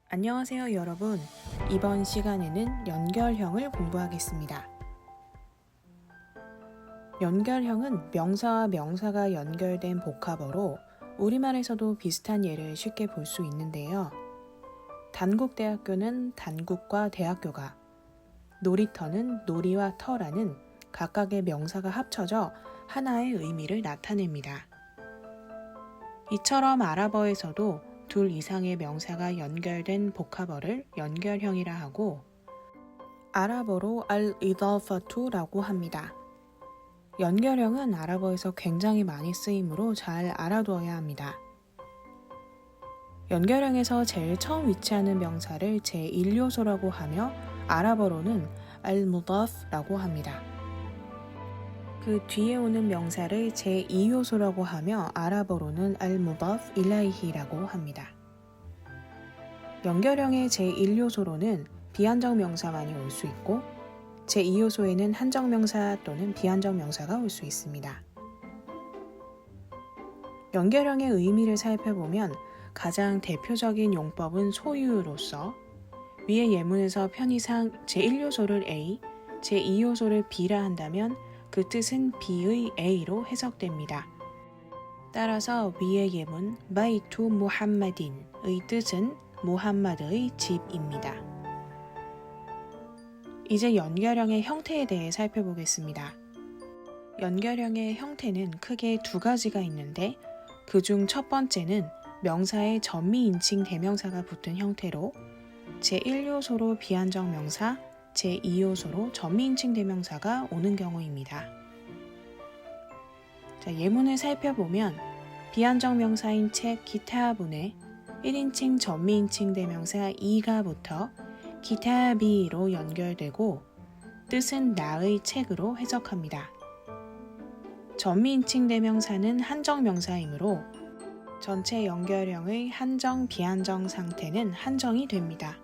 안녕하세요 여러분. 이번 시간에는 연결형을 공부하겠습니다. 연결형은 명사와 명사가 연결된 복합어로 우리말에서도 비슷한 예를 쉽게 볼 수 있는데요. 단국대학교는 단국과 대학교가, 놀이터는 놀이와 터라는 각각의 명사가 합쳐져 하나의 의미를 나타냅니다. 이처럼 아랍어에서도 둘 이상의 명사가 연결된 복합어를 연결형이라 하고 아랍어로 al-idafatu라고 합니다. 연결형은 아랍어에서 굉장히 많이 쓰이므로 잘 알아두어야 합니다. 연결형에서 제일 처음 위치하는 명사를 제1요소라고 하며 아랍어로는 al-mudaf라고 합니다. 그 뒤에 오는 명사를 제2요소라고 하며 아랍어로는 al-mudaf ilaihi라고 합니다. 연결형의 제1요소로는 비한정 명사만이 올 수 있고 제2요소에는 한정 명사 또는 비한정 명사가 올 수 있습니다. 연결형의 의미를 살펴보면 가장 대표적인 용법은 소유로서 위의 예문에서 편의상 제1요소를 A, 제2요소를 B라 한다면 그 뜻은 B의 A로 해석됩니다. 따라서 위의 예문 바이투 무함마딘의 뜻은 무함마드의 집입니다. 이제 연결형의 형태에 대해 살펴보겠습니다. 연결형의 형태는 크게 두 가지가 있는데 그중 첫 번째는 명사에 전미인칭 대명사가 붙은 형태로 제1요소로 비한정 명사, 제2요소로 전미인칭 대명사가 오는 경우입니다. 예문을 살펴보면 비한정 명사인 책 기타분에 1인칭 전미인칭 대명사 이가 붙어 기타비로 연결되고 뜻은 나의 책으로 해석합니다. 전미인칭 대명사는 한정 명사이므로 전체 연결형의 한정, 비한정 상태는 한정이 됩니다.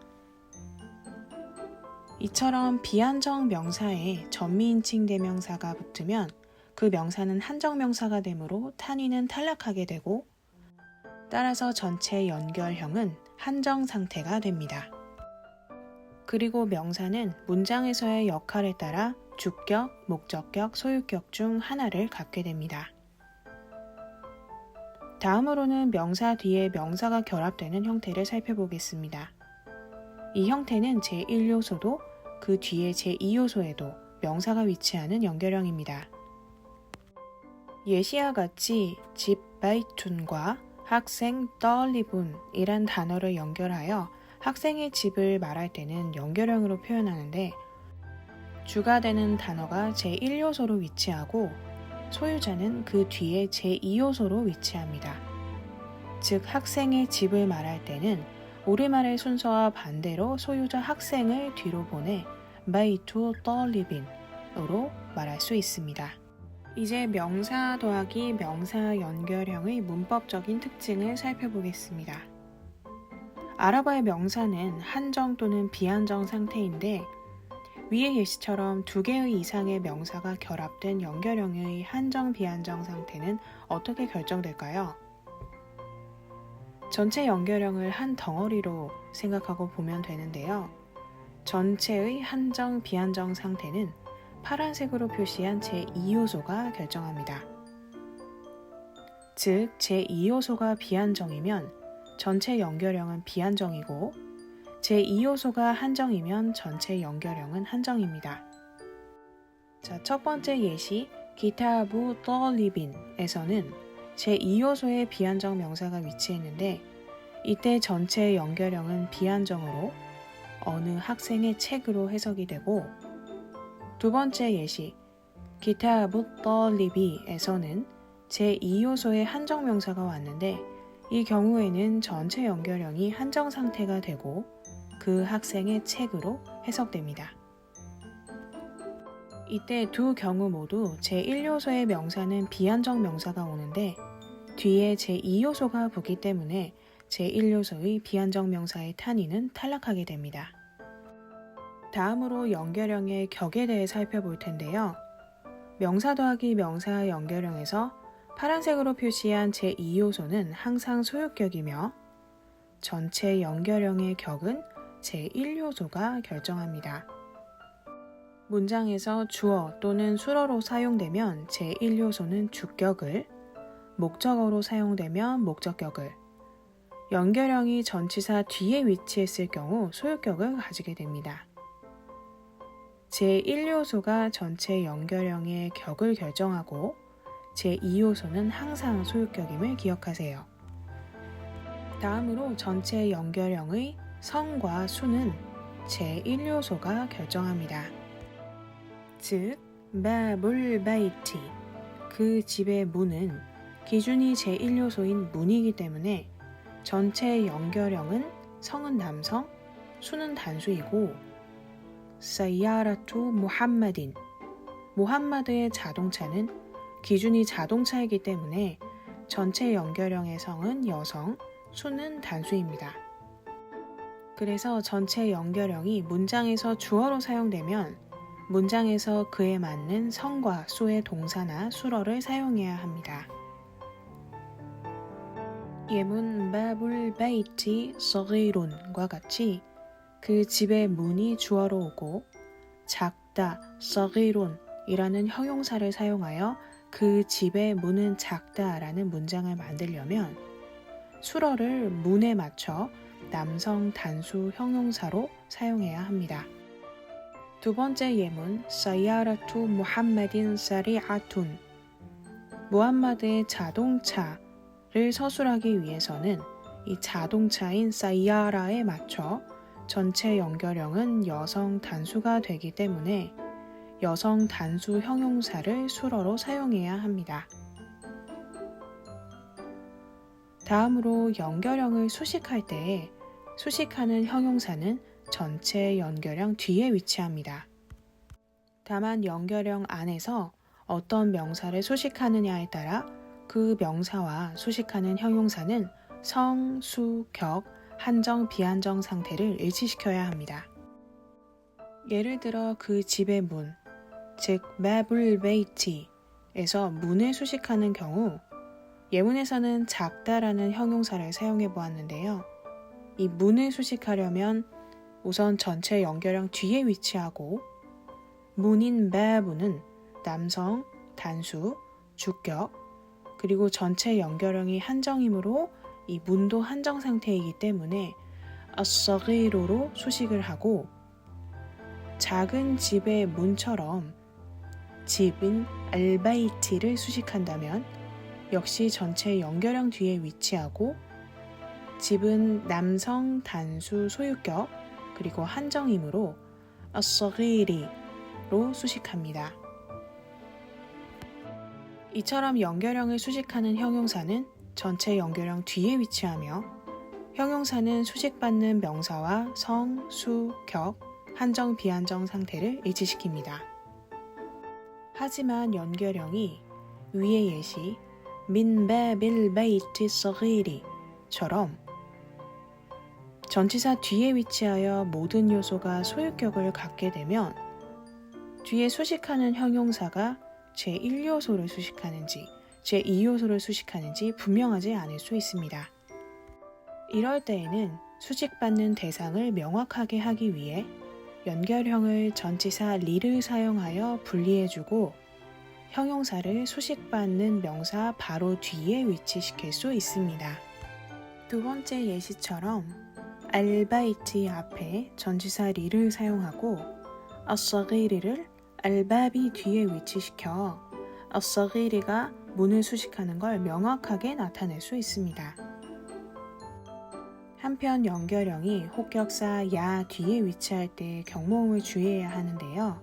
이처럼 비한정 명사에 전미인칭 대명사가 붙으면 그 명사는 한정 명사가 되므로 탄위는 탈락하게 되고 따라서 전체 연결형은 한정 상태가 됩니다. 그리고 명사는 문장에서의 역할에 따라 주격, 목적격, 소유격 중 하나를 갖게 됩니다. 다음으로는 명사 뒤에 명사가 결합되는 형태를 살펴보겠습니다. 이 형태는 제1요소도 그 뒤에 제2요소에도 명사가 위치하는 연결형입니다. 예시와 같이 집 바이툰과 학생 떨리분이란 단어를 연결하여 학생의 집을 말할 때는 연결형으로 표현하는데 주가 되는 단어가 제1요소로 위치하고 소유자는 그 뒤에 제2요소로 위치합니다. 즉 학생의 집을 말할 때는 우리말의 순서와 반대로 소유자 학생을 뒤로 보내 바이투 떨리빈으로 말할 수 있습니다. 이제 명사 더하기 명사 연결형의 문법적인 특징을 살펴보겠습니다. 아랍어의 명사는 한정 또는 비한정 상태인데 위의 예시처럼 두 개의 이상의 명사가 결합된 연결형의 한정, 비한정 상태는 어떻게 결정될까요? 전체 연결형을 한 덩어리로 생각하고 보면 되는데요. 전체의 한정, 비한정 상태는 파란색으로 표시한 제2요소가 결정합니다. 즉, 제2요소가 비한정이면 전체 연결형은 비한정이고 제2요소가 한정이면 전체 연결형은 한정입니다. 첫 번째 예시 기타부 떨리빈에서는 제2요소에 비한정 명사가 위치했는데 이때 전체 연결형은 비한정으로 어느 학생의 책으로 해석이 되고 두 번째 예시 기타부 떨리비에서는 제2요소에 한정 명사가 왔는데 이 경우에는 전체 연결형이 한정 상태가 되고 그 학생의 책으로 해석됩니다. 이때 두 경우 모두 제1요소의 명사는 비한정 명사가 오는데 뒤에 제2요소가 붙기 때문에 제1요소의 비한정 명사의 탄위는 탈락하게 됩니다. 다음으로 연결형의 격에 대해 살펴볼 텐데요. 명사 더하기 명사 연결형에서 파란색으로 표시한 제2요소는 항상 소유격이며 전체 연결형의 격은 제1요소가 결정합니다. 문장에서 주어 또는 수어로 사용되면 제1요소는 주격을, 목적어로 사용되면 목적격을, 연결형이 전치사 뒤에 위치했을 경우 소유격을 가지게 됩니다. 제1요소가 전체 연결형의 격을 결정하고 제2요소는 항상 소유격임을 기억하세요. 다음으로 전체 연결형의 성과 수는 제1요소가 결정합니다. 즉, 바불 바이티, 그 집의 문은 기준이 제1요소인 문이기 때문에 전체 연결형은 성은 남성, 수는 단수이고 사야라투 무함마딘, 무함마드의 자동차는 기준이 자동차이기 때문에 전체 연결형의 성은 여성, 수는 단수입니다. 그래서 전체 연결형이 문장에서 주어로 사용되면 문장에서 그에 맞는 성과 수의 동사나 수어를 사용해야 합니다. 예문 바불 바이티 서기룬과 같이 그 집의 문이 주어로 오고 작다 서기룬이라는 형용사를 사용하여 그 집의 문은 작다라는 문장을 만들려면 수어를 문에 맞춰 남성 단수 형용사로 사용해야 합니다. 두 번째 예문 사야라투 무함마딘 사리아툰, 무함마드의 자동차를 서술하기 위해서는 이 자동차인 사야라에 맞춰 전체 연결형은 여성 단수가 되기 때문에 여성 단수 형용사를 수어로 사용해야 합니다. 다음으로 연결형을 수식할 때에 수식하는 형용사는 전체 연결형 뒤에 위치합니다. 다만 연결형 안에서 어떤 명사를 수식하느냐에 따라 그 명사와 수식하는 형용사는 성, 수, 격, 한정, 비한정 상태를 일치시켜야 합니다. 예를 들어 그 집의 문, 즉 바불 베이티에서 문을 수식하는 경우 예문에서는 작다라는 형용사를 사용해 보았는데요. 이 문을 수식하려면 우선 전체 연결형 뒤에 위치하고 문인 바부는 남성, 단수, 주격, 그리고 전체 연결형이 한정이므로 이 문도 한정 상태이기 때문에 아서기로로 수식을 하고 작은 집의 문처럼 집인 알바이티를 수식한다면 역시 전체 연결형 뒤에 위치하고 집은 남성 단수 소유격 그리고 한정이므로 아서기리로 수식합니다. 이처럼 연결형을 수식하는 형용사는 전체 연결형 뒤에 위치하며 형용사는 수식받는 명사와 성, 수, 격, 한정, 비한정 상태를 일치시킵니다. 하지만 연결형이 위의 예시 민 바빌 베이티 서기리처럼 전치사 뒤에 위치하여 모든 요소가 소유격을 갖게 되면 뒤에 수식하는 형용사가 제1요소를 수식하는지 제2요소를 수식하는지 분명하지 않을 수 있습니다. 이럴 때에는 수식받는 대상을 명확하게 하기 위해 연결형을 전치사 리를 사용하여 분리해주고 형용사를 수식받는 명사 바로 뒤에 위치시킬 수 있습니다. 두 번째 예시처럼 알바이티 앞에 전치사 리를 사용하고 아서기리를 알바비 뒤에 위치시켜 아서기리가 문을 수식하는 걸 명확하게 나타낼 수 있습니다. 한편 연결형이 혹격사 야 뒤에 위치할 때 경모음을 주의해야 하는데요.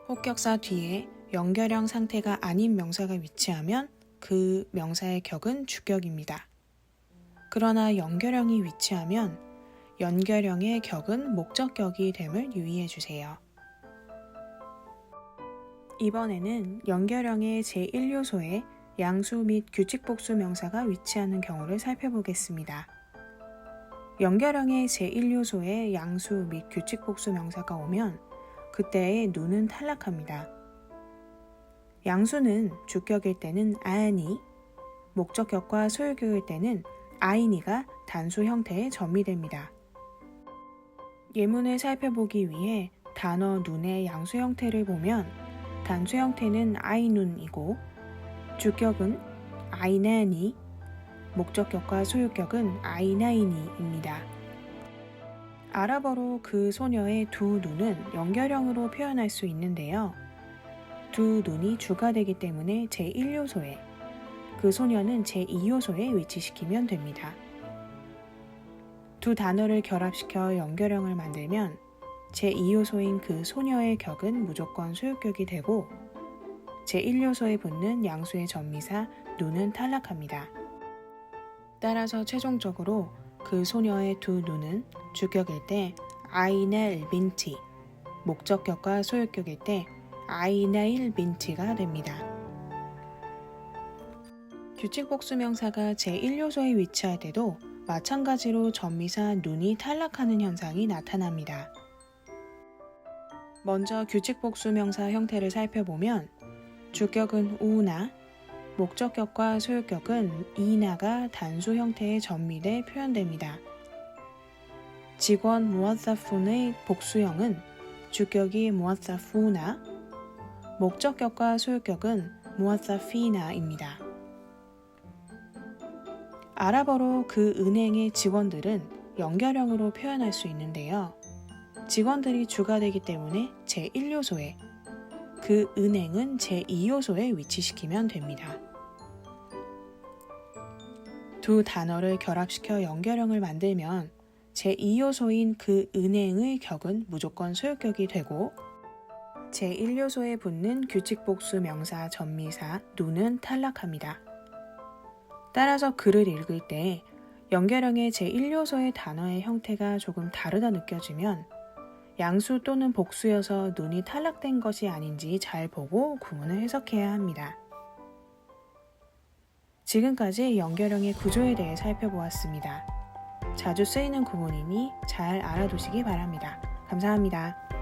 혹격사 뒤에 연결형 상태가 아닌 명사가 위치하면 그 명사의 격은 주격입니다. 그러나 연결형이 위치하면 연결형의 격은 목적격이 됨을 유의해 주세요. 이번에는 연결형의 제1요소에 양수 및 규칙복수 명사가 위치하는 경우를 살펴보겠습니다. 연결형의 제1요소에 양수 및 규칙복수 명사가 오면 그때의 누는 탈락합니다. 양수는 주격일 때는 아니, 목적격과 소유격일 때는 아이니가 단수 형태에 전미됩니다. 예문을 살펴보기 위해 단어 눈의 양수 형태를 보면 단수 형태는 아이눈이고 주격은 아이나니, 목적격과 소유격은 아이나이니입니다. 아랍어로 그 소녀의 두 눈은 연결형으로 표현할 수 있는데요. 두 눈이 주가 되기 때문에 제1요소에, 그 소녀는 제2요소에 위치시키면 됩니다. 두 단어를 결합시켜 연결형을 만들면 제2요소인 그 소녀의 격은 무조건 소유격이 되고 제1요소에 붙는 양수의 전미사 눈은 탈락합니다. 따라서 최종적으로 그 소녀의 두 눈은 주격일 때 아이넬 빈티, 목적격과 소유격일 때 아이나일 빈티가 됩니다. 규칙복수 명사가 제1요소에 위치할 때도 마찬가지로 전미사 눈이 탈락하는 현상이 나타납니다. 먼저 규칙복수 명사 형태를 살펴보면 주격은 우나, 목적격과 소유격은 이나가 단수 형태의 전미돼 표현됩니다. 직원 무아사푼의 복수형은 주격이 무아사푸나, 목적격과 소유격은 무아사피나입니다. 아랍어로 그 은행의 직원들은 연결형으로 표현할 수 있는데요. 직원들이 주가 되기 때문에 제1요소에, 그 은행은 제2요소에 위치시키면 됩니다. 두 단어를 결합시켜 연결형을 만들면 제2요소인 그 은행의 격은 무조건 소유격이 되고 제1요소에 붙는 규칙복수 명사 전미사 누는 탈락합니다. 따라서 글을 읽을 때 연결형의 제1요소의 단어의 형태가 조금 다르다 느껴지면 양수 또는 복수여서 눈이 탈락된 것이 아닌지 잘 보고 구문을 해석해야 합니다. 지금까지 연결형의 구조에 대해 살펴보았습니다. 자주 쓰이는 구문이니 잘 알아두시기 바랍니다. 감사합니다.